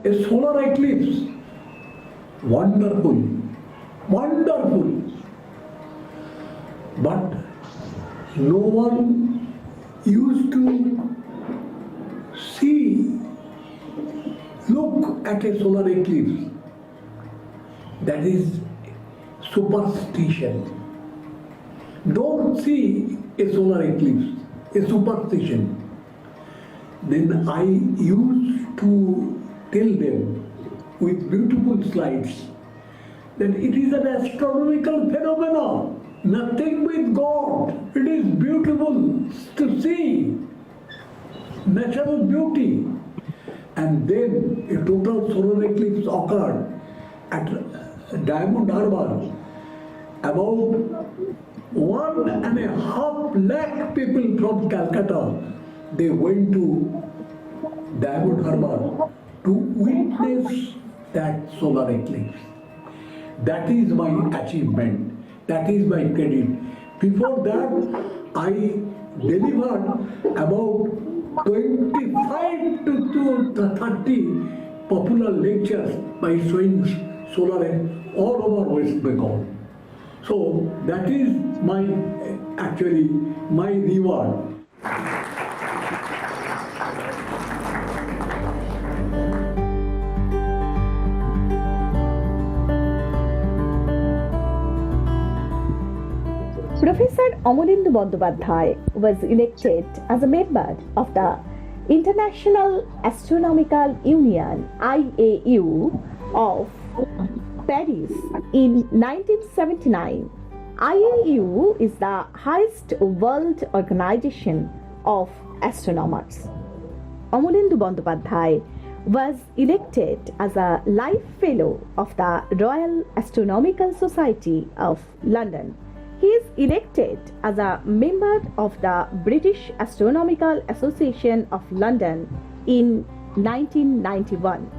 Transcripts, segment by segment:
a solar eclipse. Wonderful, wonderful. But no one used to see, look at a solar eclipse. That is superstition. Don't see a solar eclipse, a superstition. Then I used to tell them with beautiful slides that it is an astronomical phenomenon, nothing with God. It is beautiful to see, natural beauty. And then a total solar eclipse occurred at Diamond Harbour. About 1.5 lakh people from Calcutta, they went to Diamond Harbour to witness that solar eclipse. That is my achievement. That is my credit. Before that, I delivered about 25 to 30 popular lectures by showing solar all over West Bengal. So that is my reward. Professor Amalendu Bandyopadhyay was elected as a member of the International Astronomical Union (IAU) of Paris in 1979. IAU is the highest world organization of astronomers. Amalendu Bandyopadhyay was elected as a Life Fellow of the Royal Astronomical Society of London. He is elected as a member of the British Astronomical Association of London in 1991.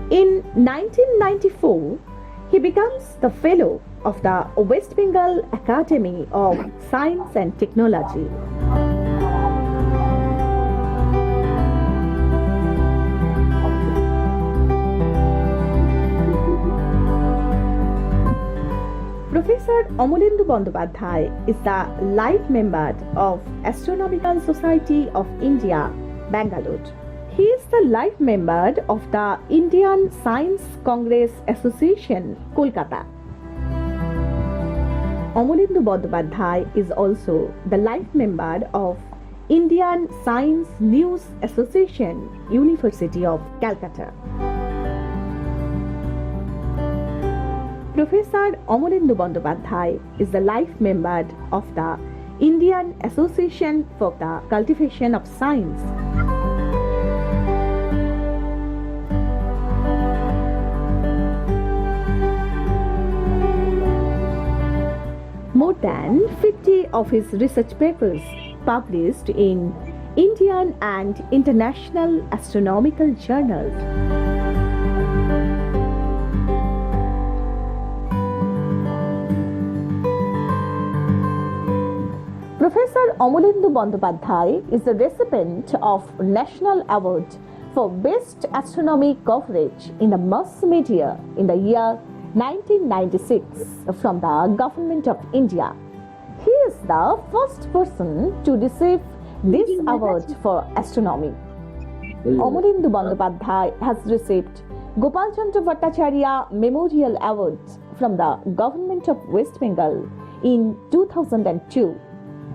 In 1994, he becomes the Fellow of the West Bengal Academy of Science and Technology. Professor Amalendu Bandyopadhyay is the life member of Astronomical Society of India, Bangalore. He is the life member of the Indian Science Congress Association, Kolkata. Amalendu Bandyopadhyay is also the life member of Indian Science News Association, University of Calcutta. Professor Amalendu Bandyopadhyay is the life member of the Indian Association for the Cultivation of Science. More than 50 of his research papers published in Indian and international astronomical journals. Professor Amalendu Bandyopadhyay is the recipient of National Award for Best Astronomy Coverage in the Mass Media in the year 1996 from the Government of India. He is the first person to receive this award for astronomy. Amalendu Bandyopadhyay has received Gopal Chandra Bhattacharya Memorial Award from the Government of West Bengal in 2002.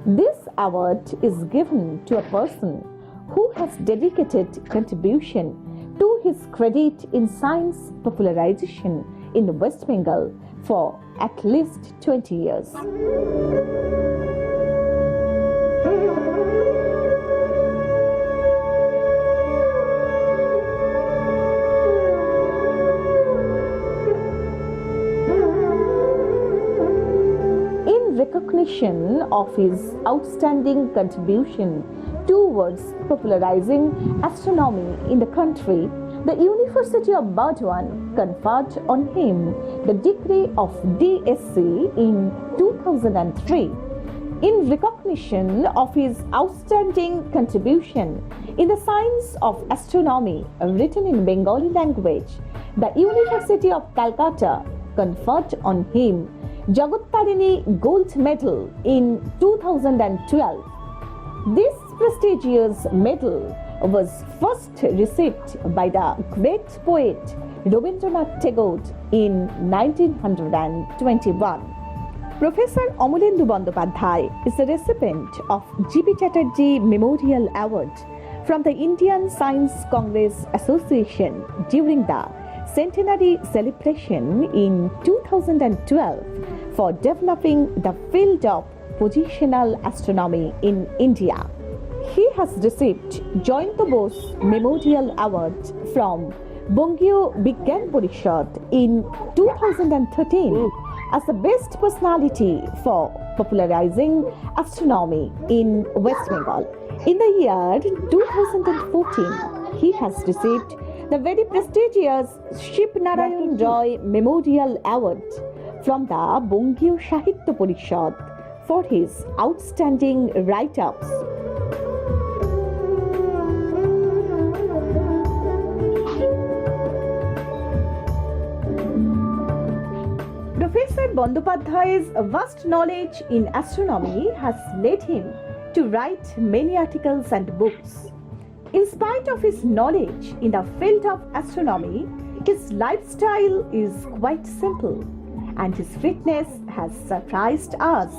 This award is given to a person who has dedicated contribution to his credit in science popularization in West Bengal for at least 20 years. Recognition of his outstanding contribution towards popularizing astronomy in the country, the University of Burdwan conferred on him the degree of DSc in 2003. in recognition of his outstanding contribution in the science of astronomy written in Bengali language, the University of Calcutta conferred on him Jagat Gold Medal in 2012. This prestigious medal was first received by the great poet Rabindranath Tagore in 1921. Professor Amolendu Bandyopadhyay is the recipient of G.B. Chatterjee Memorial Award from the Indian Science Congress Association during the centenary celebration in 2012 for developing the field of positional astronomy in India. He has received Jayanto Bose Memorial Award from Bangio Bigyan Parishad in 2013 as the best personality for popularizing astronomy in West Bengal. In the year 2014, he has received the very prestigious Shiv Narayan Roy Memorial Award from the Bangio Sahitya Parishad for his outstanding write-ups. Professor Bandyopadhyay's vast knowledge in astronomy has led him to write many articles and books. In spite of his knowledge in the field of astronomy, his lifestyle is quite simple and his fitness has surprised us.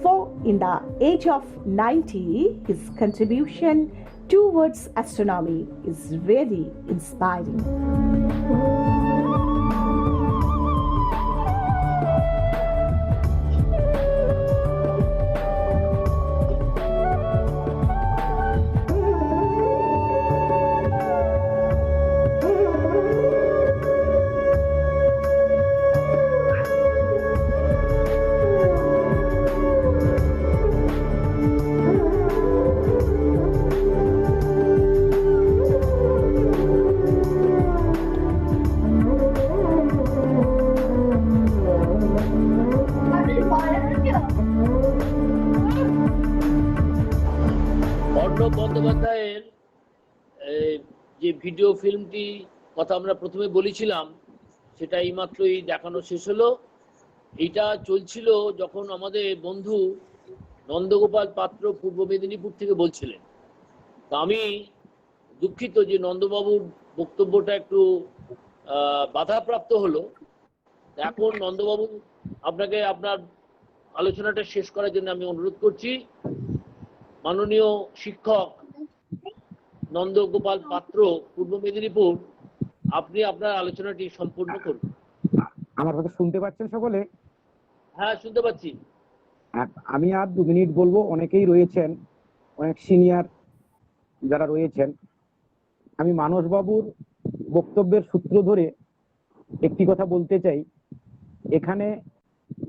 For in the age of 90, his contribution towards astronomy is really inspiring. Arnab বন্দ্যোপাধ্যায়ের যে video ফিল্মটি কথা আমরা প্রথমে বলেছিলাম সেটা এইমাত্রই দেখানো শেষ হলো। এইটা চলছিল যখন আমাদের বন্ধু নন্দগোপাল পাত্র পূর্ব মেদিনীপুর থেকে বলছিলেন। তো আমি দুঃখিত যে নন্দবাবুর বক্তব্যটা একটু বাধাপ্রাপ্ত হলো। এখন নন্দবাবু আপনাকে আপনার আলোচনাটা শেষ করার জন্য আমি অনুরোধ করছি। মাননীয় শিক্ষক নন্দগোপাল পাত্র পূর্ব মেদিনীপুর, আপনি আপনার আলোচনাটি সম্পূর্ণ করুন। আমার কথা শুনতে পাচ্ছেন সকলে? হ্যাঁ, শুনতে পাচ্ছি। আমি আর 2 মিনিট বলবো। অনেকেই রয়েছেন, অনেক সিনিয়র যারা রয়েছেন। আমি মানসবাবুর বক্তব্যের সূত্র ধরে একটি কথা বলতে চাই। এখানে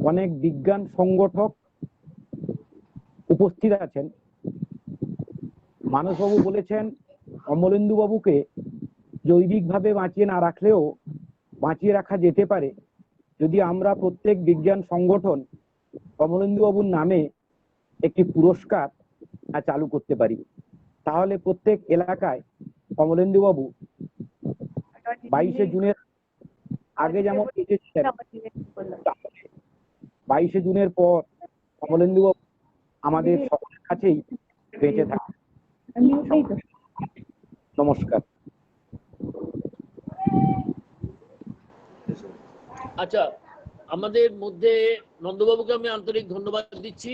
অনেক বিজ্ঞান সংগঠক উপস্থিত আছেন। মানসবাবু বলেছেন অমলেন্দু বাবুকে জৈবিকভাবে বাঁচিয়ে না রাখলেও বাঁচিয়ে রাখা যেতে পারে যদি আমরা প্রত্যেক বিজ্ঞান সংগঠন অমলেন্দু বাবুর নামে একটি পুরস্কার চালু করতে পারি। তাহলে প্রত্যেক এলাকায় অমলেন্দু বাবু 22শে জুনের আগে যেমন এসেছিলেন, 22শে জুনের পর অমলেন্দু বাবু আমাদের সকলের কাছেই বেঁচে থাকে। নমস্কার। আচ্ছা, আমাদের মধ্যে নন্দবাবুকে আমি আন্তরিক ধন্যবাদ দিচ্ছি।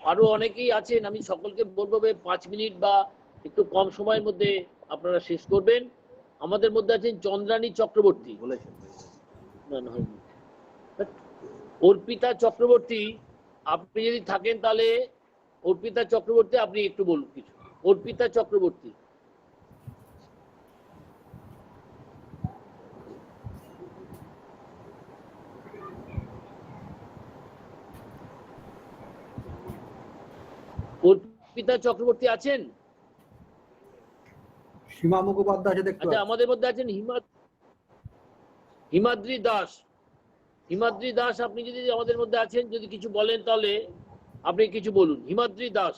আরো অনেকেই আছেন, আমি সকলকে বলবো 5 মিনিট বা একটু কম সময়ের মধ্যে আপনারা শেষ করবেন। আমাদের মধ্যে আছেন চন্দ্রানী চক্রবর্তী, অর্পিতা চক্রবর্তী। আপনি যদি থাকেন তাহলে অর্পিতা চক্রবর্তী আপনি একটু বলুন কিছু। অর্পিতা চক্রবর্তী। অর্পিতা চক্রবর্তী আছেন? সীমা মুখোপাধ্যায় আছে দেখতে। আচ্ছা, আমাদের মধ্যে আছেন হিমাদ্রি দাস। হিমাদ্রি দাস, আপনি যদি আমাদের মধ্যে আছেন, যদি কিছু বলেন তাহলে আপনি কিছু বলুন। হিমাদ্রি দাস।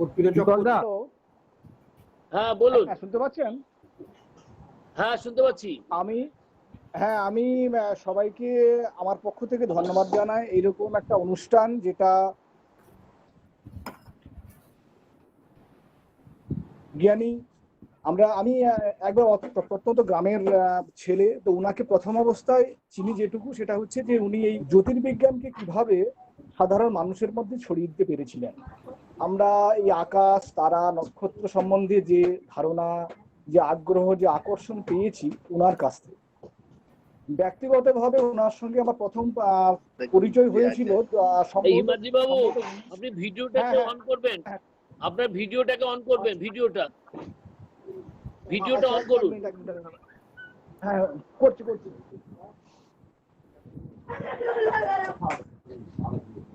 উৎপীড়ন দীপকদা, হ্যাঁ বলুন। শুনতে পাচ্ছেন? হ্যাঁ শুনতে পাচ্ছি। আমি সবাইকে আমার পক্ষ থেকে ধন্যবাদ জানাই। এইরকম একটা অনুষ্ঠান যেটা জ্ঞানী, আমি একবার প্রত্যন্ত গ্রামের ছেলে, তো উনাকে প্রথম অবস্থায় চিনি যেটুকু, সেটা হচ্ছে যে উনি এই জ্যোতির্বিজ্ঞানকে কিভাবে সাধারণ মানুষের মধ্যে ছড়িয়ে দিতে পেরেছিলেন। আমরা এই আকাশ, তারা, নক্ষত্র সম্বন্ধে যে ধারণা, যে আগ্রহ, যে আকর্ষণ পেয়েছি উনার কাছ থেকে। ব্যক্তিগতভাবে ওনার সঙ্গে আমার প্রথম পরিচয় হয়েছিল এই হিমাদ্রি বাবু, আপনি ভিডিওটাকে অন করবেন। আপনার ভিডিওটাকে অন করবেন। ভিডিওটা অন করুন। হ্যাঁ, করছি।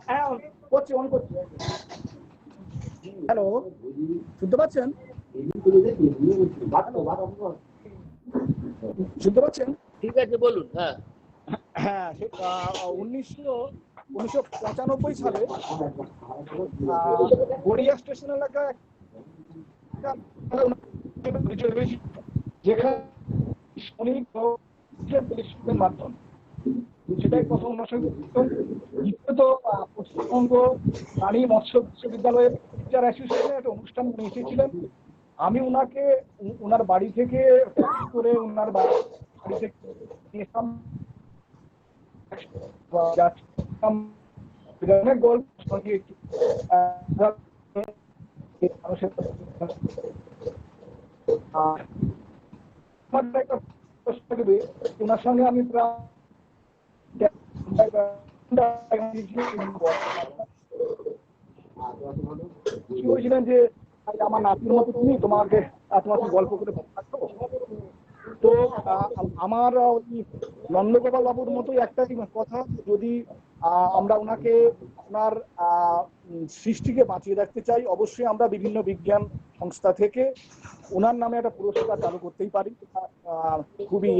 হ্যাঁ, অন করছি। হ্যালো, শুনতে পাচ্ছেন? শুনতে পাচ্ছেন? ঠিক আছে বলুন। হ্যাঁ হ্যাঁ, 1995 সালে গড়িয়া স্টেশন এলাকায় যেখানে মাধ্যমে সেটাই প্রথম ওনার সঙ্গে। দ্বিতীয়ত পশ্চিমবঙ্গ প্রাণী মৎস্য বিশ্ববিদ্যালয়ের টিচার অ্যাসোসিয়েশনের একটা অনুষ্ঠান উনি এসেছিলেন। আমি ওনাকে ওনার বাড়ি থেকে ট্যাক্সি করে ওনার বাড়ি থেকে অনেক গল্প সঙ্গে ওনার সঙ্গে আমি প্রায় কি বলছিলেন যে আমার নাতির মতো তুমি, তোমাকে গল্প করে থাকতো। তো আমার ওই নন্দগোপাল বাবুর মতোই একটাই কথা, যদি আমরা ওনাকে আপনার সৃষ্টিকে বাঁচিয়ে রাখতে চাই, অবশ্যই আমরা বিভিন্ন বিজ্ঞান সংস্থা থেকে ওনার নামে একটা পুরস্কার চালু করতেই পারি। খুবই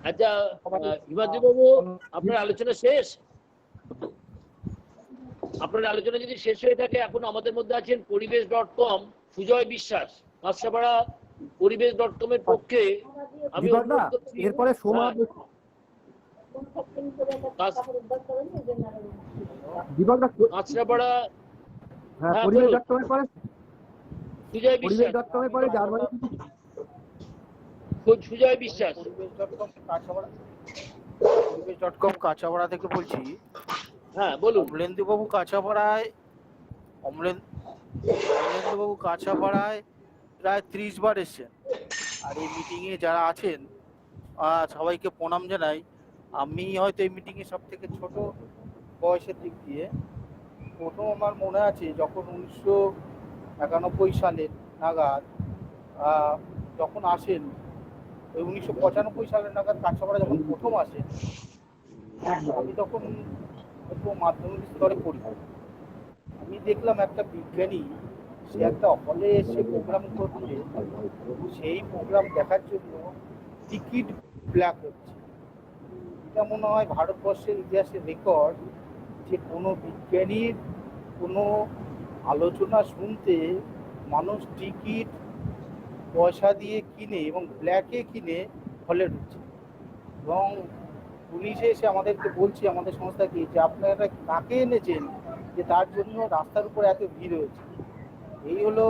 আচ্ছা হিমাদ্রি বাবু, আপনার আলোচনা শেষ? আপনার আলোচনা যদি শেষ হয়ে থাকে, এখন আমাদের মধ্যে আছেন পরিবেশ.com সুজয় বিশ্বাস। কাঁচরাপাড়া পরিবেশ.com এর পক্ষে আমি এরপরে কাঁচরাপাড়া পরিবেশ.com এর পরে সুজয় বিশ্বাস। পরিবেশ.com এর পরে জার্মানি সুজয় বিশ্বাস। পরিবেশ.com কাঁচাপাড়া থেকে বলছি। হ্যাঁ বলুন। অমলেন্দুবাবু কাঁচাপাড়ায় প্রায় 30 বার এসছেন। আর এই মিটিংয়ে যারা আছেন সবাইকে প্রণাম জানাই। আমি হয়তো এই মিটিংয়ে সব থেকে ছোট বয়সের দিক দিয়ে। প্রথম আমার মনে আছে যখন 1991 সালের নাগাদ যখন আসেন, ওই 1995 সালের নাগাদ কাঁচাপাড়া যখন প্রথম আসেন, আমি তখন একটু মাধ্যমিক স্তরে পড়ি। আমি দেখলাম একটা বিজ্ঞানী, সে একটা হলে এসে প্রোগ্রাম করছে, সেই প্রোগ্রাম দেখার জন্য টিকিট ব্ল্যাক হচ্ছে। এটা মনে হয় ভারতবর্ষের ইতিহাসের রেকর্ড যে কোনো বিজ্ঞানীর কোনো আলোচনা শুনতে মানুষ টিকিট পয়সা দিয়ে কিনে এবং ব্ল্যাকে কিনে হলে ঢুকছে। এবং পুলিশে এসে আমাদেরকে বলছে, আমাদের সংস্থাকে, যে আপনারা কাকে এনেছেন যে তার জন্য রাস্তার উপর এত ভিড় হয়েছে। এই হলো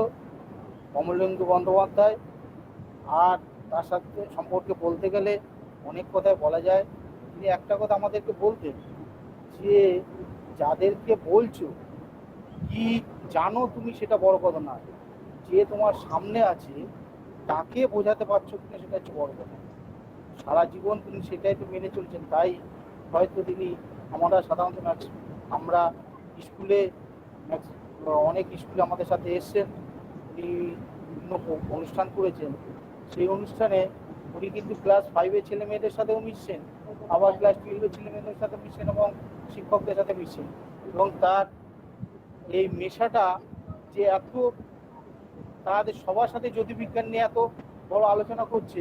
কমলেন্দু বন্দ্যোপাধ্যায়। আর তার সাথে সম্পর্কে বলতে গেলে অনেক কথাই বলা যায়। তিনি একটা কথা আমাদেরকে বলতেন, যে যাদেরকে বলছো কি জানো তুমি সেটা বড় কথা না, যে তোমার সামনে আছে তাকে বোঝাতে পারছো কিনা সেটা হচ্ছে বড় কথা। সারা জীবন তিনি সেটাই তো মেনে চলছেন। তাই হয়তো তিনি, আমরা স্কুলে অনেক স্কুলে আমাদের সাথে এসছেন, উনি বিভিন্ন অনুষ্ঠান করেছেন। সেই অনুষ্ঠানে উনি কিন্তু ক্লাস 5-এর ছেলে মেয়েদের সাথেও মিশছেন, আবার ক্লাস 12-এর ছেলে মেয়েদের সাথে মিশছেন এবং শিক্ষকদের সাথে মিশছেন। এবং তার এই মেশাটা যে এত তাদের সবার সাথে জ্যোতির্বিজ্ঞান নিয়ে এত বড় আলোচনা করছে,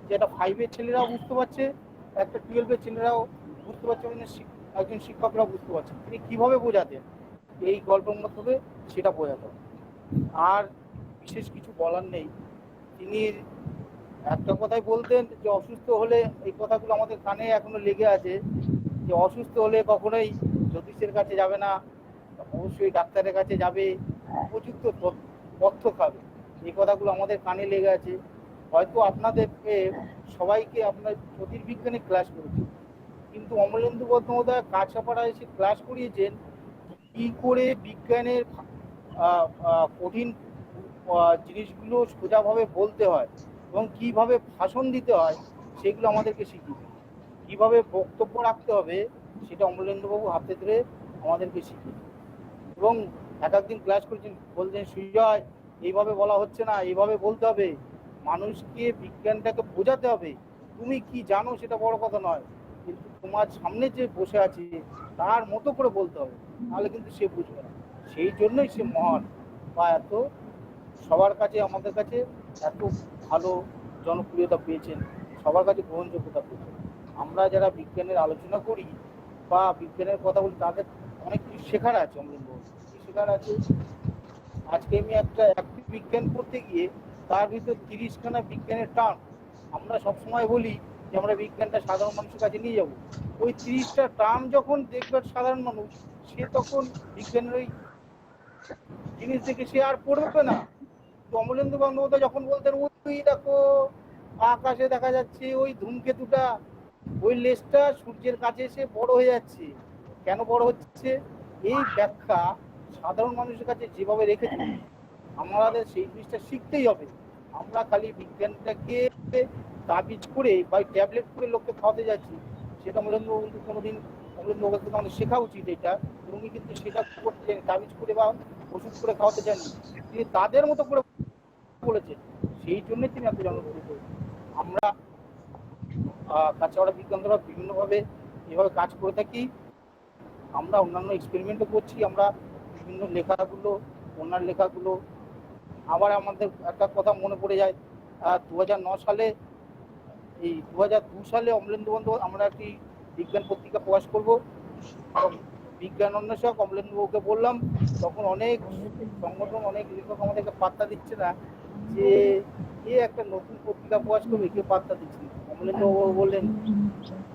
যেটা 5-এর ছেলেরাও বুঝতে পারছে, একটা 12-এর ছেলেরাও বুঝতে পারছে, একজন শিক্ষকরাও বুঝতে পারছে। তিনি কীভাবে বোঝাতেন এই গল্পের মাধ্যমে সেটা বোঝাতেন। আর বিশেষ কিছু বলার নেই। তিনি একটা কথাই বলতেন যে অসুস্থ হলে, এই কথাগুলো আমাদের কানে এখনো লেগে আছে, যে অসুস্থ হলে কখনোই জ্যোতিষের কাছে যাবে না, অবশ্যই ডাক্তারের কাছে যাবে, উপযুক্ত তথ্য খাবে। এই কথাগুলো আমাদের কানে লেগে আছে। হয়তো আপনাদেরকে সবাইকে আপনার জ্যোতির্বিজ্ঞানে ক্লাস করেছে, কিন্তু অমলেন্দু বন্দ্যোপাধ্যায় কাছাপাড়া এসে ক্লাস করিয়েছেন কি করে বিজ্ঞানের কঠিন জিনিসগুলো সোজাভাবে বলতে হয় এবং কিভাবে ভাষণ দিতে হয় সেগুলো আমাদেরকে শিখিয়েছে। কিভাবে বক্তব্য রাখতে হবে সেটা অমলেন্দুবাবু হাতে ধরে আমাদেরকে শিখিয়েছে। এবং এক একদিন ক্লাস করেছেন, বলছেন সুজয় এইভাবে বলা হচ্ছে না, এইভাবে বলতে হবে, মানুষকে বিজ্ঞানটাকে বোঝাতে হবে। তুমি কি জানো সেটা বড় কথা নয়, কিন্তু তোমার সামনে যে বসে আছে তার মতো করে বলতে হবে, তাহলে কিন্তু সে বুঝবে না। সেই জন্যই সে মহান, বা এত সবার কাছে, আমাদের কাছে এত ভালো জনপ্রিয়তা পেয়েছেন, সবার কাছে গ্রহণযোগ্যতা পেয়েছেন। আমরা যারা বিজ্ঞানের আলোচনা করি বা বিজ্ঞানের কথা বলি, তাদের অনেক কিছু শেখার আছে। অমলেন্দুবাবু কি শেখার আছে? আজকে আমি একটা বিজ্ঞান করতে গিয়ে তার ভিতর 30খানা বিজ্ঞানের টার্ম, আমরা সবসময় বলি যে আমরা বিজ্ঞানটা সাধারণ মানুষের কাছে নিয়ে যাব। ওই 30টা টার্ম যখন দেখবে সাধারণ মানুষ, সে তখন বিজ্ঞানের ওই জিনিস দেখে সে আর পড়বে না। তো অমলেন্দু বন্দ্যোপাধ্যায় যখন বলতেন ওই দেখো আকাশে দেখা যাচ্ছে ওই ধূমকেতুটা, ওই লেজটা সূর্যের কাছে এসে বড় হয়ে যাচ্ছে, কেন বড় হচ্ছে, এই ব্যাখ্যা সাধারণ মানুষের কাছে যেভাবে রেখেছে, আমাদের সেই জিনিসটা শিখতেই হবে। আমরা খালি বিজ্ঞানটাকে তাবিজ করে বা ট্যাবলেট করে লোককে খাওয়াতে যাচ্ছি, সেটা অমলেন্দুবাবু কিন্তু কোনোদিন, অমলেন্দুবাবু থেকে আমাদের শেখা উচিত এটা। উনি কিন্তু সেটা করতে চান, তাবিজ করে বা ওষুধ করে খাওয়াতে চাননি, তিনি তাদের মতো করে বলেছেন, সেই জন্যই তিনি এত জনপ্রিয়। আমরা কাছাড়া বিজ্ঞানরা বিভিন্নভাবে এভাবে কাজ করে থাকি। আমরা অন্যান্য এক্সপেরিমেন্টও করছি, আমরা বিভিন্ন লেখাগুলো, ওনার লেখাগুলো। আবার আমাদের একটা কথা মনে পড়ে যায়, 2009 সালে, এই 2002 সালে অমলেন্দু বন্দ্যোপাধ্যায় আমরা একটি বিজ্ঞান পত্রিকা প্রকাশ করব। বিজ্ঞান অন্বেষক অমলেন্দুবাবুকে বললাম, তখন অনেক সংগঠন, অনেক লেখক আমাদেরকে পাত্তা দিচ্ছে না, যে এ একটা নতুন পত্রিকা প্রকাশ করবে, কেউ পাত্তা দিচ্ছে না। অমলেন্দুবাবু বললেন,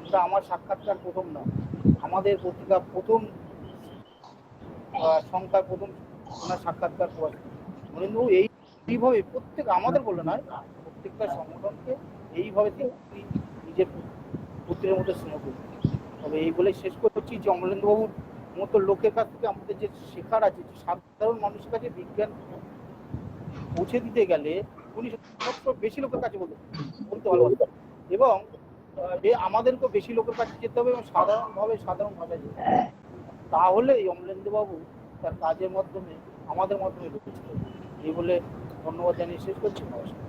এটা আমার সাক্ষাৎকার প্রথম না, আমাদের পত্রিকা প্রথম সংখ্যার প্রথম ওনার সাক্ষাৎকার প্রকাশ। অমলেন্দুবাবু এইভাবে প্রত্যেক, আমাদের বলে নয়, প্রত্যেকটা সংগঠনকে এইভাবে তিনি নিজের পুত্রের মধ্যে স্নেহ করতেন। তবে এই বলে শেষ করছি যে অমলেন্দুবাবুর মতো লোকের কাছ থেকে আমাদের যে শেখার আছে, যে সাধারণ মানুষের কাছে বিজ্ঞান পৌঁছে দিতে গেলে উনি সবসময় বেশি লোকের কাছে বলতে ভালোবাসতেন, এবং আমাদেরকেও বেশি লোকের কাছে যেতে হবে এবং সাধারণ ভাষায় যেতে হবে। তাহলে এই অমলেন্দুবাবু তার কাজের মাধ্যমে আমাদের মাধ্যমে ঢুকেছিল। এই বলে ধন্যবাদ জানিয়ে শেষ করছি। নমস্কার।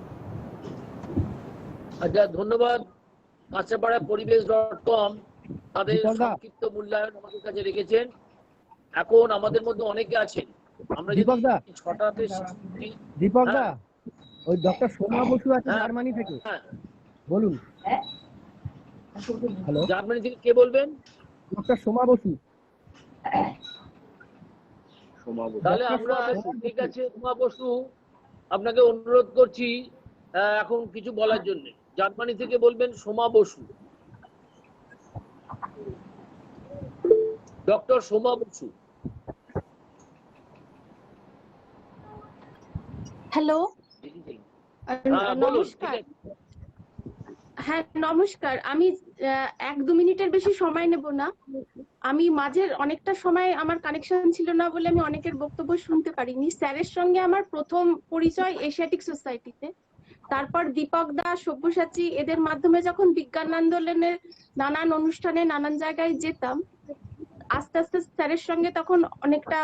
আচ্ছা, ধন্যবাদ। কাঁচাপাড়া পরিবেশ.com তাদের সংক্ষিপ্ত মূল্যায়ন আমাদের কাছে রেখেছেন। এখন আমাদের মধ্যে অনেকে আছেন, আমরা যদি 6টাতে দীপক দা, ওই ডক্টর সোমা বসু আছে জার্মানি থেকে, বলুন। হ্যালো, জার্মানি থেকে কে বলবেন? ডক্টর সোমা বসু। তাহলে আমরা, ঠিক আছে সোমা বসু, আপনাকে অনুরোধ করছি এখন কিছু বলার জন্য। জার্মানি থেকে বলবেন সোমা বসু, ডক্টর সোমা বসু। হ্যালো, বলুন। নমস্কার। হ্যাঁ নমস্কার, আমি 1-2 মিনিটের বেশি সময় নেব না। আমি মাঝের অনেকটা সময় আমার কানেকশন ছিল না বলে আমি অনেকের বক্তব্য শুনতে পারিনি। স্যারের সঙ্গে আমার প্রথম পরিচয় এশিয়াটিক সোসাইটিতে, তারপর দীপক দা, সব্যসাচী, এদের মাধ্যমে যখন বিজ্ঞান আন্দোলনের নানান অনুষ্ঠানে নানান জায়গায় যেতাম, আস্তে আস্তে স্যারের সঙ্গে তখন অনেকটা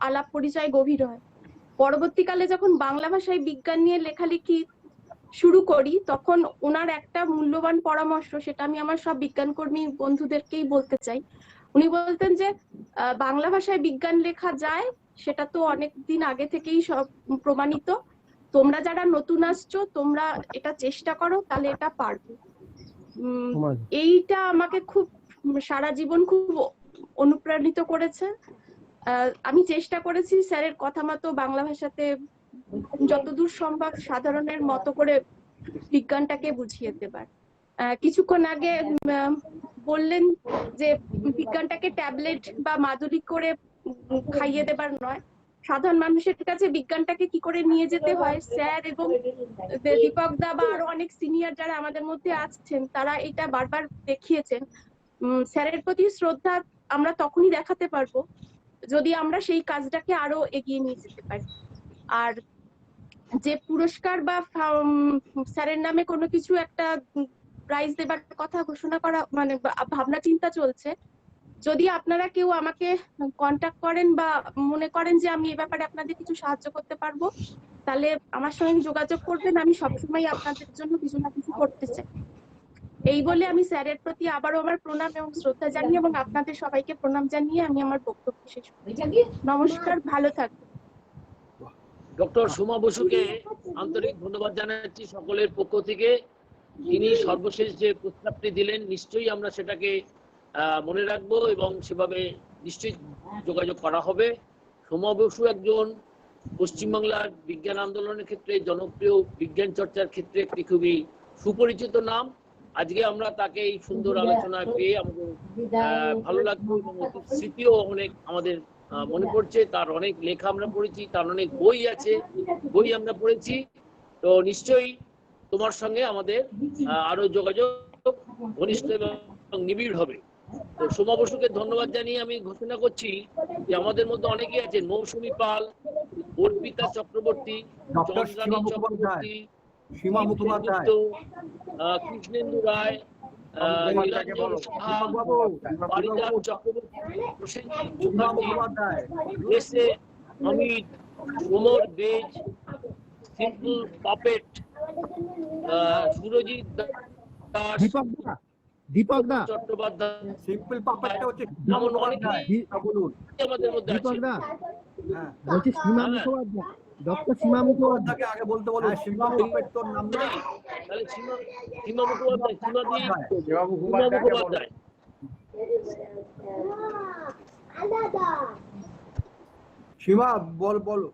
আলাপ পরিচয় গভীর হয়। পরবর্তীকালে যখন বাংলা ভাষায় বিজ্ঞান নিয়ে লেখালেখি শুরু করি, তখন ওনার একটা মূল্যবান পরামর্শ, সেটা আমি আমার সব বিজ্ঞান কর্মী বন্ধুদেরকেই বলতে চাই। উনি বলতেন যে বাংলা ভাষায় বিজ্ঞান লেখা যায়, সেটা তো অনেক দিন আগে থেকেই সব প্রমাণিত। তোমরা যারা নতুন আসছো, তোমরা এটা চেষ্টা করো, তাহলে এটা পারবে। এইটা আমাকে খুব সারা জীবন খুব অনুপ্রাণিত করেছে। আমি চেষ্টা করেছি স্যারের কথা মতো বাংলা ভাষাতে যতদূর সম্ভব সাধারণের মতো করে বিজ্ঞানটাকে বুঝিয়ে দেবার। কিছুক্ষণ আগে বললেন যে বিজ্ঞানটাকে ট্যাবলেট বা মাদুলি করে খাইয়ে দেবার নয়, সাধারণ মানুষের কাছে বিজ্ঞানটাকে কি করে নিয়ে যেতে হয়, স্যার এবং দীপক দা বা আরো অনেক সিনিয়র যারা আমাদের মধ্যে আছেন, তারা এটা বারবার দেখিয়েছেন। স্যারের প্রতি শ্রদ্ধা আমরা তখনই দেখাতে পারবো যদি আমরা সেই কাজটাকে আরো এগিয়ে নিয়ে যেতে পারি। আর যে পুরস্কার বা স্যারের নামে কোনো কিছু একটা প্রাইজ দেবার কথা ঘোষণা করা মানে ভাবনা চিন্তা চলছে, যদি আপনারা কেউ আমাকে কন্টাক্ট করেন বা মনে করেন যে আমি এই ব্যাপারে আপনাদের কিছু সাহায্য করতে পারবো, তাহলে আমার সঙ্গে যোগাযোগ করবেন। আমি সবসময় আপনাদের জন্য কিছু না কিছু করতে চাই। এই বলে আমি স্যারের প্রতি আবারও আমার প্রণাম এবং শ্রদ্ধা জানিয়ে এবং আপনাদের সবাইকে প্রণাম জানিয়ে আমি আমার বক্তব্য শেষ করছি। নমস্কার, ভালো থাকবেন। ডক্টর সোমা বসুকে আন্তরিক ধন্যবাদ জানাচ্ছি সকলের পক্ষ থেকে। তিনি সর্বশেষ যে প্রস্তাবটি দিলেন, নিশ্চয়ই আমরা সেটাকে মনে রাখবো এবং সেভাবে নিশ্চয়ই যোগাযোগ করা হবে। সোমা বসু একজন পশ্চিমবাংলার বিজ্ঞান আন্দোলনের ক্ষেত্রে, জনপ্রিয় বিজ্ঞান চর্চার ক্ষেত্রে একটি খুবই সুপরিচিত নাম। আজকে আমরা তাকে এই সুন্দর আলোচনায় পেয়ে আমাদের ভালো লাগবে এবং স্মৃতিও অনেক আমাদের মনে পড়ছে। তার অনেক লেখা আমরা পড়েছি, তার অনেক বই আছে, বই আমরা পড়েছি। তো নিশ্চয়ই তোমার সঙ্গে আমাদের আরো যোগাযোগ ঘনিষ্ঠ এবং নিবিড় হবে। তো সোমা বসুকে ধন্যবাদ জানিয়ে আমি ঘোষণা করছি যে আমাদের মধ্যে অনেকেই আছেন, মৌসুমী পাল, অর্পিতা চক্রবর্তী, চন্দ্রানী চক্রবর্তী, সীমা মুখোপাধ্যায়, কৃষ্ণেন্দু রায়, নীলাঞ্জন সাহা, পারিজাত চক্রবর্তী, প্রসেনজিৎ মুখার্জি, এসে অমিত, ওমর বেজ, simple puppet, Surajit Das, Deepak da Chattopadhyay, simple পাপেটটা হচ্ছে এমন অনেকেই বলুন। আমাদের মধ্যে আছে। দীপক দা হ্যাঁ, বলছি সীমা মুখোপাধ্যায়, ডক্টর সীমা মুখোপাধ্যায়। আপনাকে আগে বলতে বলুন, সীমা পাপেট তোর নাম নেই? তাহলে সীমা মুখোপাধ্যায়, সীমা মুখোপাধ্যায়। সীমা বলো।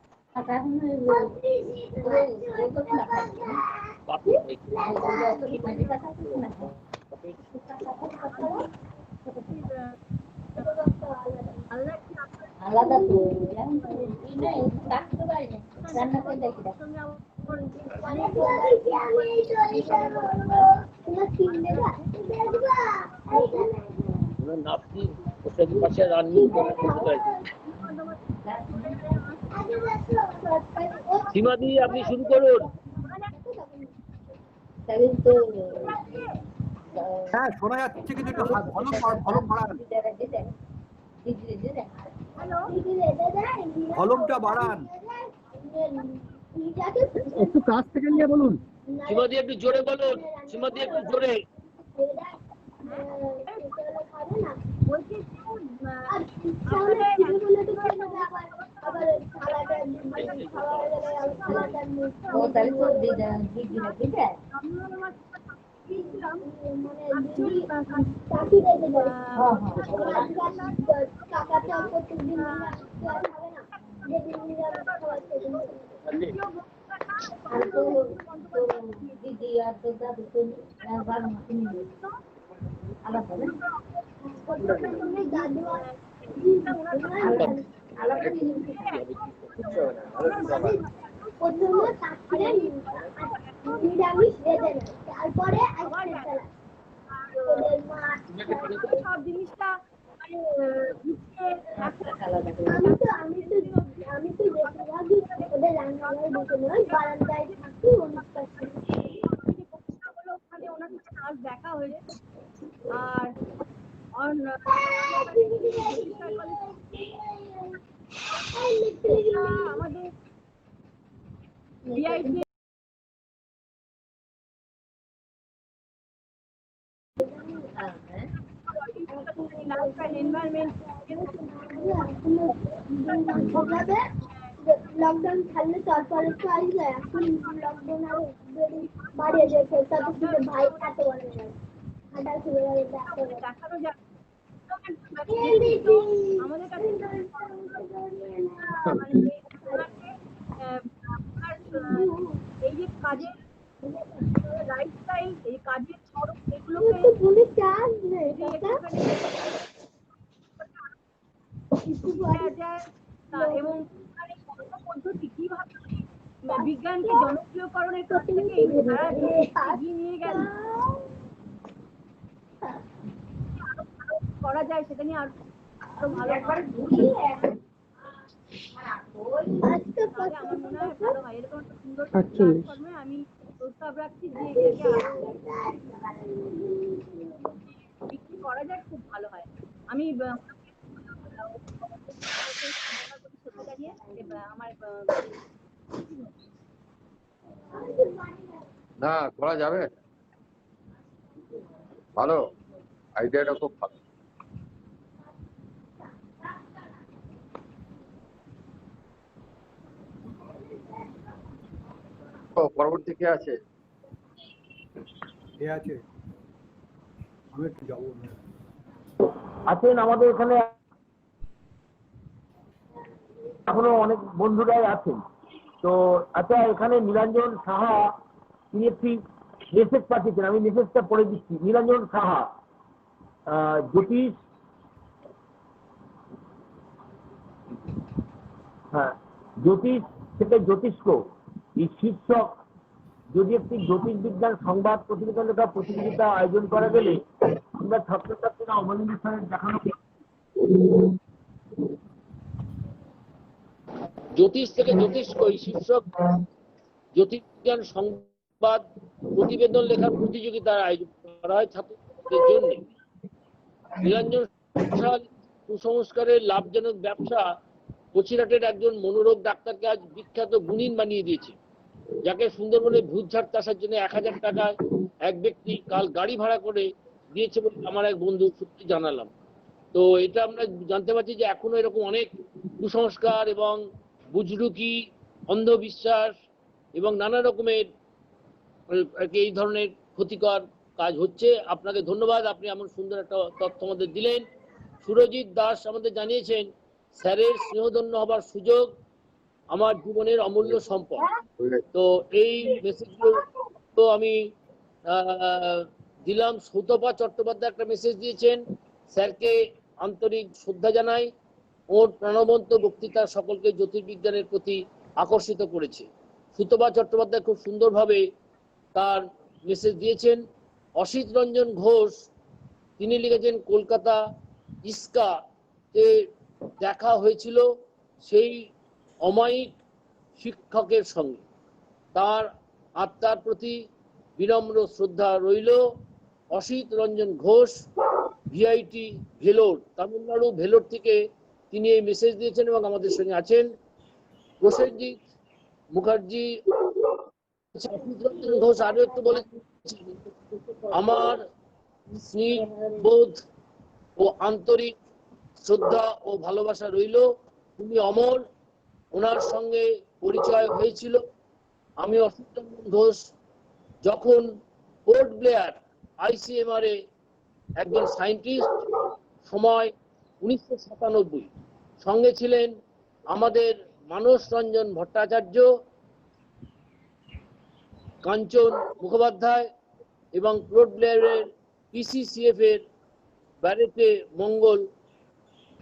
আলাদা তো ডাকতে পারি রান্না করে দেখি নাপতি ওটাকে পাশে রান্না করে সীমা দি, আপনি শুরু করুন। হ্যাঁ, শোনা যাচ্ছে কিন্তু একটু ভলুম বাড়ান, ভলুমটা বাড়ান। একটু কাছ থেকে নিয়ে বলুন। সীমা দি একটু জোরে বলুন, সীমা দি একটু জোরে। দিদি আর তো দাদু তো বারো মাসে নিয়ে আলাদা নিরামিষ বেঁধে নেয়, তারপরে সব জিনিসটা আমি তো বেশিরভাগই ওদের রান্নাঘরে ঢুকে নয়, বারান্দায় থাকি অনুষ্ঠান ওখানে ওনার সাথে নাচ দেখা হয়েছে। আর আমাদের যেভাবে লকডাউন ছাড়লে তারপরে তো আসবে, এখন লকডাউন আরো বাড়িয়ে দিয়েছে, তাতে শুধু ভাই এত বলে যায় হাঁটা শুরু করে দেখানো যায় আমাদের কাছে মানে এই যে কাজের লাইফস্টাইল, এই কাজের ধরন, এগুলোকে পুলিশ চার্জ নেই এবং পদ্ধতি কিভাবে বিজ্ঞানকে জনপ্রিয়করণের কাছ থেকে এই ধারা এগিয়ে নিয়ে গেল করা যায়, সেটা নিয়ে আরো ভালো আমার মনে হয় ভালো হয়। এরকম একটা সুন্দর প্ল্যাটফর্মে আমি প্রস্তাব রাখছি যে এটাকে আরো বিক্রি করা যায়, খুব ভালো হয়। আমি আমার না করা যাবে, ভালো আইডিয়াটা, খুব ভালো। পরবর্তী কে আছে? কে আছে? আমি একটু যাবো। আছেন আমাদের এখানে এখনো অনেক বন্ধুরাই আছেন। তো আচ্ছা, এখানে নীলাঞ্জন সাহা, তিনি একটি মেসেজ পাঠিয়েছেন, আমি মেসেজটা পড়ে দিচ্ছি। নীলাঞ্জন সাহা, জ্যোতিষ, হ্যাঁ, জ্যোতিষ থেকে জ্যোতিষ্ক, এই শীর্ষক যদি একটি জ্যোতিষ বিজ্ঞান সংবাদ প্রতিযোগিতা আয়োজন করা গেলে আমরা ছাত্রছাত্রীরা অমলেন্দু স্যারের দেখানো জ্যোতিষ থেকে জ্যোতিষ্ক এই শীর্ষক জ্যোতির্বিজ্ঞান সংবাদ প্রতিবেদন লেখার প্রতিযোগিতার আয়োজন করা হয় ছাত্রদের জন্য। নীলাঞ্জন কুসংস্কারের লাভজনক ব্যবসা বসিরহাটের একজন মনোরোগ ডাক্তারকে আজ বিখ্যাত গুণিন বানিয়ে দিয়েছে, যাকে সুন্দরবনে ভূত ঝাড়তে আসার জন্য 1000 টাকায় এক ব্যক্তি কাল গাড়ি ভাড়া করে দিয়েছে বলে আমার এক বন্ধু সত্যি জানালাম। তো এটা আমরা জানতে পারছি যে এখনো এরকম অনেক কুসংস্কার এবং বুজরুকি, অন্ধবিশ্বাস এবং নানা রকমের এই ধরনের ক্ষতিকর কাজ হচ্ছে। আপনাকে ধন্যবাদ, আপনি এমন সুন্দর একটা তথ্য আমাদের দিলেন। সুরজিৎ দাস আমাদের জানিয়েছেন, স্যারের স্নেহধন্য হবার সুযোগ আমার জীবনের অমূল্য সম্পদ। তো এই মেসেজগুলো তো আমি দিলাম। সৌতপা চট্টোপাধ্যায় একটা মেসেজ দিয়েছেন, স্যারকে আন্তরিক শ্রদ্ধা জানাই, ওর প্রাণবন্ত বক্তৃতা সকলকে জ্যোতির্বিজ্ঞানের প্রতি আকর্ষিত করেছে। সুতপা চট্টোপাধ্যায় খুব সুন্দরভাবে তার মেসেজ দিয়েছেন। অসিত রঞ্জন ঘোষ, তিনি লিখেছেন, কলকাতা ইস্কাতে দেখা হয়েছিল সেই অমায়িক শিক্ষকের সঙ্গে, তার আত্মার প্রতি বিনম্র শ্রদ্ধা রইল। অসিত রঞ্জন ঘোষ, ভিআইটি, ভেলোর, তামিলনাড়ু ভেলোর থেকে তিনি এই মেসেজ দিয়েছেন এবং আমাদের সঙ্গে আছেন। প্রসেনজিৎ মুখার্জি, অসিত রঞ্জন ঘোষ আরো একটু বলেছেন, আমার স্নেহবোধ ও আন্তরিক শ্রদ্ধা ও ভালোবাসা রইল, তিনি অমর, ওনার সঙ্গে পরিচয় হয়েছিল। আমি অসিত রঞ্জন ঘোষ যখন পোর্ট ব্লেয়ার ICMR এ একজন সায়েন্টিস্ট, সময় 1997, সঙ্গে ছিলেন আমাদের মানস রঞ্জন ভট্টাচার্য, কাঞ্চন মুখোপাধ্যায় এবং পোর্ট ব্লেয়ারের PCCF এর ব্যারেটে মঙ্গল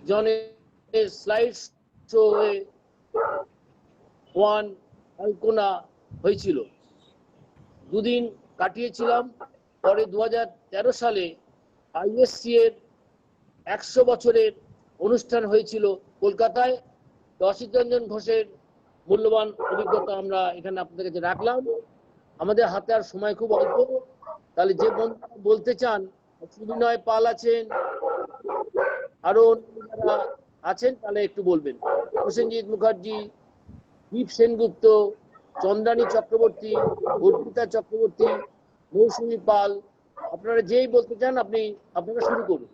জনের স্লাইড শো এ ওয়ান আলপনা হয়েছিল। দুদিন কাটিয়েছিলাম। পরে 2013 সালে ISC এর 100 বছরের অনুষ্ঠান হয়েছিল কলকাতায়। অসিত রঞ্জন ঘোষের মূল্যবান অভিজ্ঞতা আমরা এখানে আপনাদের কাছে রাখলাম। আমাদের হাতে আর সময় খুব অল্প, তাহলে যে বন্ধুরা বলতে চান, সুবিনয় পাল আছেন, আরো যারা আছেন, তাহলে একটু বলবেন। প্রসেনজিৎ মুখার্জি, দীপ সেনগুপ্ত, চন্দ্রানী চক্রবর্তী, অর্পিতা চক্রবর্তী, মৌসুমী পাল, আপনারা যেই বলতে চান আপনারা শুরু করুন।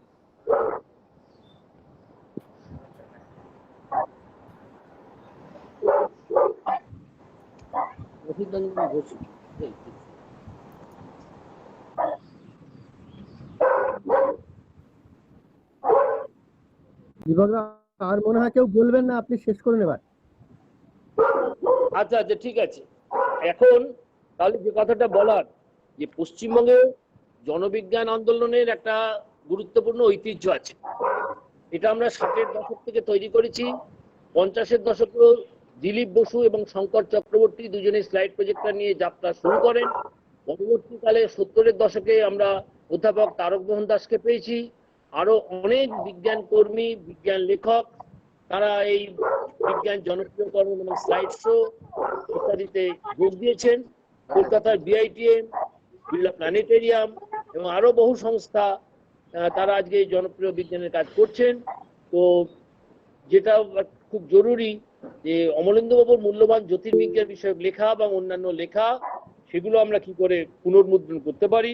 অসিত রঞ্জন ঘোষ। দীপকদা আর মনে হয় কেউ বলবেন না, আপনি শেষ করে নেবার। আচ্ছা আচ্ছা, ঠিক আছে। এখন তাহলে যে কথাটা বলার, যে পশ্চিমবঙ্গে জনবিজ্ঞান আন্দোলনের একটা গুরুত্বপূর্ণ ঐতিহ্য আছে। এটা আমরা 60-এর দশক থেকে তৈরি করেছি। 50-এর দশকেও দিলীপ বসু এবং শঙ্কর চক্রবর্তী দুজনে স্লাইড প্রজেক্টর নিয়ে যাত্রা শুরু করেন। পরবর্তীকালে 70-এর দশকে আমরা অধ্যাপক তারক মোহন দাসকে পেয়েছি। আরো অনেক বিজ্ঞান কর্মী, বিজ্ঞান লেখক, তারা এই বিজ্ঞান জনপ্রিয়করণ এবং স্লাইড শো ইত্যাদিতে যোগ দিয়েছেন। কলকাতার বিআইটিএম, বিড়লা প্ল্যানেটেরিয়াম এবং আরো বহু সংস্থা তারা আজকে এই জনপ্রিয় বিজ্ঞানের কাজ করছেন। তো যেটা খুব জরুরি যে অমলেন্দুবাবুর মূল্যবান জ্যোতির্বিজ্ঞান বিষয়ক লেখা এবং অন্যান্য লেখা, সেগুলো আমরা কি করে পুনর্মুদ্রণ করতে পারি।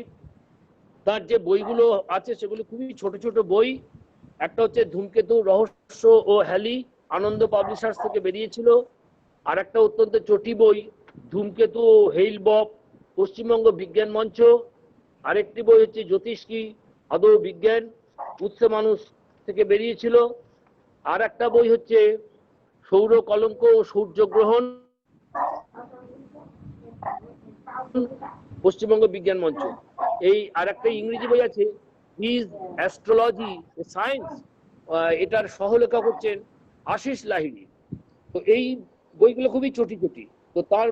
তার যে বইগুলো আছে সেগুলো খুবই ছোট ছোট বই। একটা হচ্ছে ধূমকেতু রহস্য ও হ্যালি, আনন্দ পাবলিশার্স থেকে বেরিয়েছিল। আর একটা অত্যন্ত চটি বই, ধূমকেতু ও হেইল বব, পশ্চিমবঙ্গ বিজ্ঞান মঞ্চ। আরেকটি বই হচ্ছে জ্যোতিষ কি আদৌ বিজ্ঞান, উৎসে মানুষ থেকে বেরিয়েছিল। আর একটা বই হচ্ছে সৌর কলঙ্ক ও সূর্যগ্রহণ, পশ্চিমবঙ্গ বিজ্ঞান মঞ্চ। এই আর একটা ইংরেজি বই আছে, ইজ অ্যাস্ট্রোলজি সায়েন্স, এটার সহলেখক হচ্ছেন আশিস লাহিড়ী। তো এই বইগুলো খুবই চটি চটি। তো তার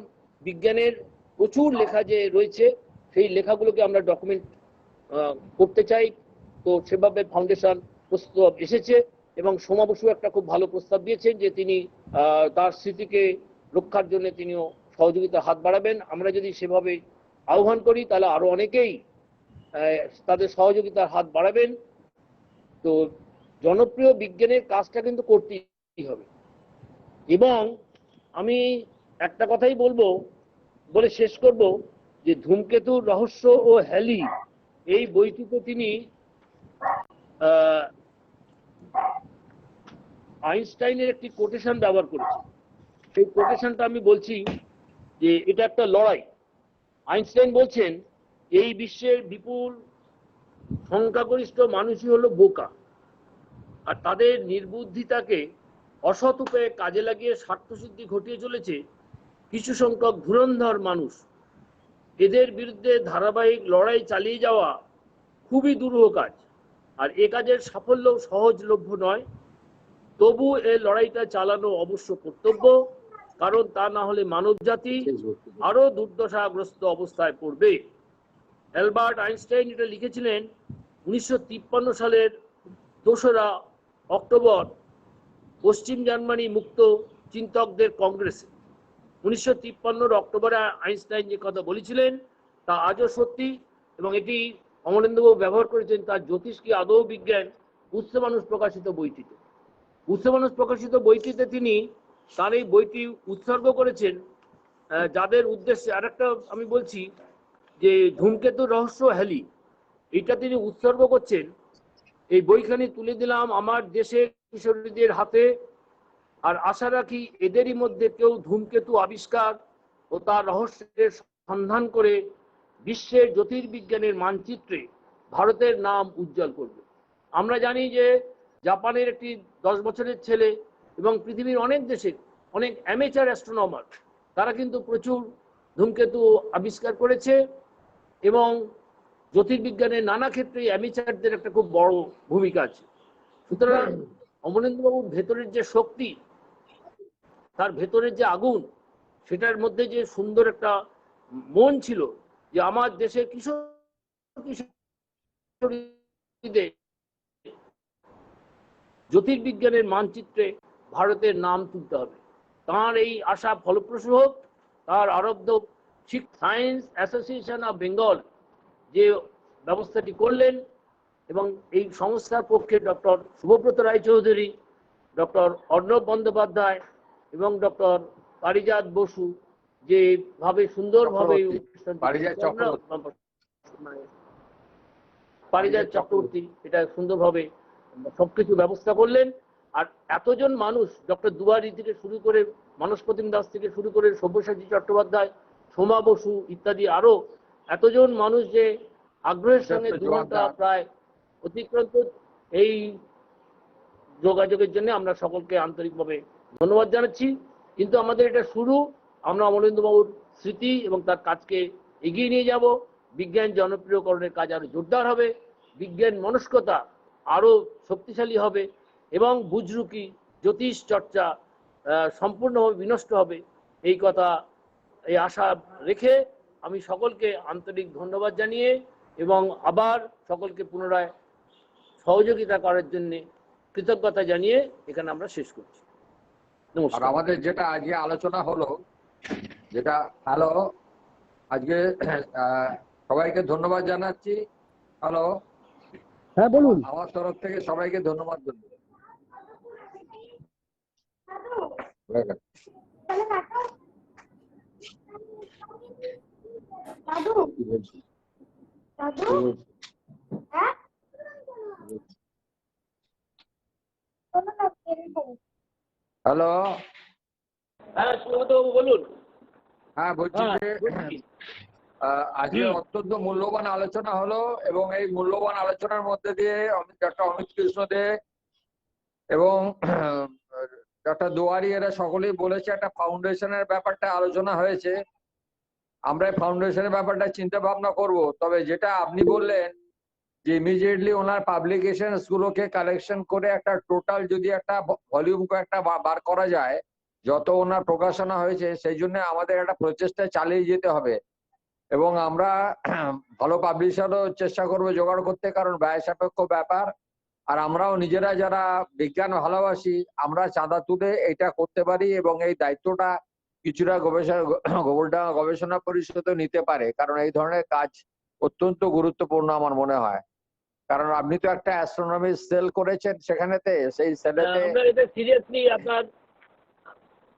বিজ্ঞানের প্রচুর লেখা যে রয়েছে, সেই লেখাগুলোকে আমরা ডকুমেন্ট করতে চাই। তো সেভাবে ফাউন্ডেশন প্রস্তাব এসেছে এবং সোমা বসু একটা খুব ভালো প্রস্তাব দিয়েছেন যে তিনি তার স্মৃতিকে রক্ষার জন্য তিনিও সহযোগিতার হাত বাড়াবেন। আমরা যদি সেভাবে আহ্বান করি তাহলে আরো অনেকেই তাদের সহযোগিতার হাত বাড়াবেন। তো জনপ্রিয় বিজ্ঞানের কাজটা কিন্তু করতেই হবে। এবং আমি একটা কথাই বলবো, বলে শেষ করব, যে ধূমকেতুর রহস্য ও হ্যালি এই বইটিতে তিনি আইনস্টাইনের একটি কোটেশন ব্যবহার করেছেন। সেই কোটেশনটা আমি বলছি যে এটা একটা লড়াই। আইনস্টাইন বলছেন, এই বিশ্বের বিপুল সংখ্যাগরিষ্ঠ মানুষই হলো বোকা, আর তাদের নির্বুদ্ধিতাকে অসৎ উপায়ে কাজে লাগিয়ে স্বার্থসিদ্ধি ঘটিয়ে চলেছে কিছু সংখ্যক ধুরন্ধর মানুষ। এদের বিরুদ্ধে ধারাবাহিক লড়াই চালিয়ে যাওয়া খুবই দুরূহ কাজ, আর এ কাজের সাফল্য সহজলভ্য নয়। তবু এই লড়াইটা চালানো অবশ্য কর্তব্য, কারণ তা না হলে মানব জাতি আরো দুর্দশাগ্রস্ত অবস্থায় পড়বে। অ্যালবার্ট আইনস্টাইন এটা লিখেছিলেন 1953 সালের 2রা অক্টোবর পশ্চিম জার্মানি মুক্ত চিন্তকদের কংগ্রেসে। 1953 অক্টোবরে আইনস্টাইন যে কথা বলেছিলেন তা আজও সত্যি, এবং এটি অমলেন্দুবাবু ব্যবহার করেছেন তার জ্যোতিষ কি আদৌ বিজ্ঞান উৎসে মানুষ প্রকাশিত বইটিতে। উৎসে মানুষ প্রকাশিত বইটিতে তিনি তার এই বইটি উৎসর্গ করেছেন যাদের উদ্দেশ্যে। আরেকটা আমি বলছি যে ধূমকেতু রহস্য হ্যালি, এটা তিনি উৎসর্গ করছেন, এই বইখানি তুলে দিলাম আমার দেশের কিশোরীদের হাতে, আর আশা রাখি এদেরই মধ্যে কেউ ধূমকেতু আবিষ্কার ও তার রহস্যের সন্ধান করে বিশ্বের জ্যোতির্বিজ্ঞানের মানচিত্রে ভারতের নাম উজ্জ্বল করবে। আমরা জানি যে জাপানের একটি 10 বছরের ছেলে এবং পৃথিবীর অনেক দেশের অনেক অ্যামেচার অ্যাস্ট্রোনমার, তারা কিন্তু প্রচুর ধূমকেতু আবিষ্কার করেছে, এবং জ্যোতির্বিজ্ঞানের নানা ক্ষেত্রে অ্যামেচারদের একটা খুব বড় ভূমিকা আছে। সুতরাং অমলেন্দুবাবুর ভেতরের যে শক্তি, তার ভেতরের যে আগুন, সেটার মধ্যে যে সুন্দর একটা মন ছিল যে আমার দেশের কিশোরীদের জ্যোতির্বিজ্ঞানের মানচিত্রে ভারতের নাম তুলতে হবে। তার এই আশা ফলপ্রসূ হোক। তার আরব্ধ সায়েন্স অ্যাসোসিয়েশন অফ বেঙ্গল যে ব্যবস্থাটি করলেন, এবং এই সংস্থার পক্ষে ডক্টর শুভব্রত রায়চৌধুরী, ডক্টর অর্ণব বন্দ্যোপাধ্যায় এবং ডক্টর পারিজাত বসু যেভাবে সুন্দরভাবে পারিজাত চক্রবর্তী এটা সুন্দরভাবে সবকিছু ব্যবস্থা করলেন। আর এতজন মানুষ, ডক্টর দুয়ারি থেকে শুরু করে মানস প্রতিম দাস থেকে শুরু করে সব্যসাচী চট্টোপাধ্যায় সোমা বসু ইত্যাদি আরো এতজন মানুষ যে আগ্রহের সঙ্গে 2 ঘন্টা প্রায় অতিক্রান্ত এই যোগাযোগের জন্য আমরা সকলকে আন্তরিকভাবে ধন্যবাদ জানাচ্ছি। কিন্তু আমাদের এটা শুরু, আমরা অমলেন্দু বাবুর স্মৃতি এবং তার কাজকে এগিয়ে নিয়ে যাব। বিজ্ঞান জনপ্রিয়করণের কাজ আরো জোরদার হবে, বিজ্ঞান মনস্কতা আরো শক্তিশালী হবে এবং বুজরুকি জ্যোতিষ চর্চা সম্পূর্ণভাবে বিনষ্ট হবে, এই কথা এই আশা রেখে আমি সকলকে আন্তরিক ধন্যবাদ জানিয়ে এবং আবার সকলকে পুনরায় সহযোগিতা করার জন্য কৃতজ্ঞতা জানিয়ে এখানে আমরা শেষ করছি। আর নমস্কার। আমাদের যেটা আজকে আলোচনা হলো, যেটা হ্যালো, আজকে সবাইকে ধন্যবাদ জানাচ্ছি। হ্যালো, হ্যাঁ বলুন। আমার তরফ থেকে সবাইকে ধন্যবাদ জানাচ্ছি। দাদু দাদু হ্যাঁ হ্যালো, হ্যাঁ সুব্রত বাবু বলুন। হ্যাঁ বলছি যে আজকে অত্যন্ত মূল্যবান আলোচনা হলো এবং এই মূল্যবান আলোচনার মধ্যে দিয়ে ডক্টর অমিত কৃষ্ণ দে এবং ডক্টর দুয়ারি এরা সকলেই বলেছে একটা ফাউন্ডেশনের ব্যাপারটা আলোচনা হয়েছে। আমরা ফাউন্ডেশনের ব্যাপারটা চিন্তা ভাবনা করব। তবে যেটা আপনি বললেন যে ইমিডিয়েটলি ওনার পাবলিকেশনস গুলোকে কালেকশন করে একটা টোটাল যদি একটা ভলিউম একটা বার করা যায়, যত ওনার প্রকাশনা হয়েছে, সেই জন্য আমাদের একটা প্রচেষ্টা চালিয়ে যেতে হবে এবং আমরা ভালো পাবলিশারও চেষ্টা করবো জোগাড় করতে, কারণ ব্যয় সাপেক্ষ ব্যাপার। আর আমরাও নিজেরা যারা বিজ্ঞান ভালোবাসি, আমরা চাঁদা তুলে এটা করতে পারি এবং এই দায়িত্বটা কিছুটা গবেষণা পরিষদও নিতে পারে, কারণ এই ধরনের কাজ অত্যন্ত গুরুত্বপূর্ণ আমার মনে হয়। কারণ আপনি তো একটা অ্যাস্ট্রোনমি সেল করেছেন, সেখানেতে সেই সেলেতে আমরা এটা সিরিয়াসলি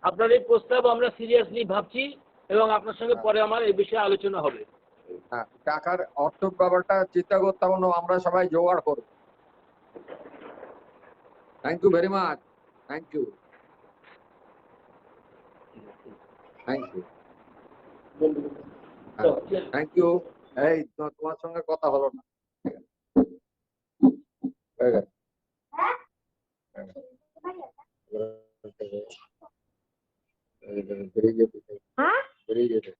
আপনার এই প্রস্তাব আমরা সিরিয়াসলি ভাবছি এবং আপনার সঙ্গে পরে আমার এই বিষয়ে আলোচনা হবে। টাকার অর্থ ব্যাপারটা চিন্তা করতে হবে, আমরা সবাই জোগাড় করব। Thank you very much. Thank you, thank you, thank you. এই তোমার সঙ্গে কথা হলো না, হয়ে গেছে। বেরিয়ে যেতে